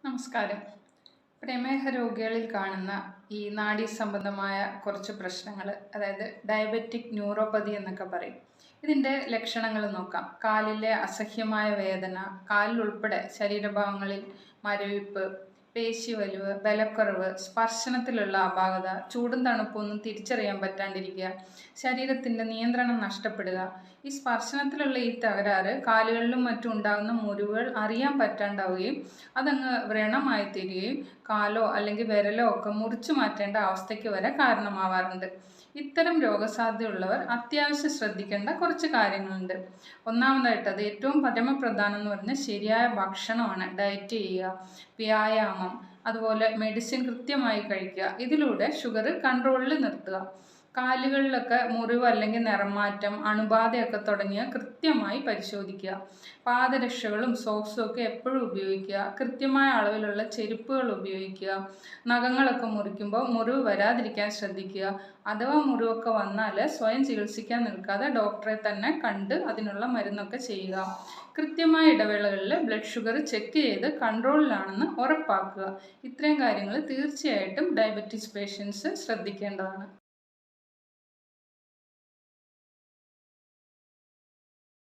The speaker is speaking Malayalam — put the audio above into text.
നമസ്കാരം. പ്രമേഹ രോഗികളിൽ കാണുന്ന ഈ നാഡീ സംബന്ധമായ കുറച്ച് പ്രശ്നങ്ങൾ, അതായത് ഡയബറ്റിക് ന്യൂറോപ്പതി എന്നൊക്കെ പറയും. ഇതിൻ്റെ ലക്ഷണങ്ങൾ നോക്കാം. കാലിലെ അസഹ്യമായ വേദന, കാലിലുൾപ്പെടെ ശരീരഭാഗങ്ങളിൽ മരവിപ്പ്, പേശിവലിവ്, ബലക്കുറവ്, സ്പർശനത്തിലുള്ള അപാകത, ചൂടും തണുപ്പൊന്നും തിരിച്ചറിയാൻ പറ്റാണ്ടിരിക്കുക, ശരീരത്തിൻ്റെ നിയന്ത്രണം നഷ്ടപ്പെടുക. ഈ സ്പർശനത്തിലുള്ള ഈ തകരാറ് കാലുകളിലും മറ്റും ഉണ്ടാകുന്ന മുറിവുകൾ അറിയാൻ പറ്റാണ്ടാവുകയും അതങ്ങ് വ്രണമായി തീരുകയും കാലോ അല്ലെങ്കിൽ വിരലോ ഒക്കെ മുറിച്ചു മാറ്റേണ്ട അവസ്ഥയ്ക്ക് വരെ കാരണമാവാറുണ്ട്. ഇത്തരം രോഗസാധ്യതയുള്ളവർ അത്യാവശ്യം ശ്രദ്ധിക്കേണ്ട കുറച്ച് കാര്യങ്ങളുണ്ട്. ഒന്നാമതായിട്ട്, അത് ഏറ്റവും പരമപ്രധാനം എന്ന് പറഞ്ഞാൽ ശരിയായ ഭക്ഷണമാണ്. ഡയറ്റ് ചെയ്യുക, വ്യായാമം, അതുപോലെ മെഡിസിൻ കൃത്യമായി കഴിക്കുക. ഇതിലൂടെ ഷുഗർ കൺട്രോളിൽ നിർത്തുക. കാലുകളിലൊക്കെ മുറിവ് അല്ലെങ്കിൽ നിറമാറ്റം, അണുബാധയൊക്കെ തുടങ്ങിയ കൃത്യമായി പരിശോധിക്കുക. പാദരക്ഷകളും സോക്സും ഒക്കെ എപ്പോഴും ഉപയോഗിക്കുക. കൃത്യമായ അളവിലുള്ള ചെരുപ്പുകൾ ഉപയോഗിക്കുക. നഖങ്ങളൊക്കെ മുറിക്കുമ്പോൾ മുറിവ് വരാതിരിക്കാൻ ശ്രദ്ധിക്കുക. അഥവാ മുറിവൊക്കെ വന്നാൽ സ്വയം ചികിത്സിക്കാൻ നിൽക്കാതെ ഡോക്ടറെ തന്നെ കണ്ട് അതിനുള്ള മരുന്നൊക്കെ ചെയ്യുക. കൃത്യമായ ഇടവേളകളിൽ ബ്ലഡ് ഷുഗർ ചെക്ക് ചെയ്ത് കൺട്രോളിലാണെന്ന് ഉറപ്പാക്കുക. ഇത്രയും കാര്യങ്ങൾ തീർച്ചയായിട്ടും ഡയബറ്റീസ് പേഷ്യൻസ് ശ്രദ്ധിക്കേണ്ടതാണ്.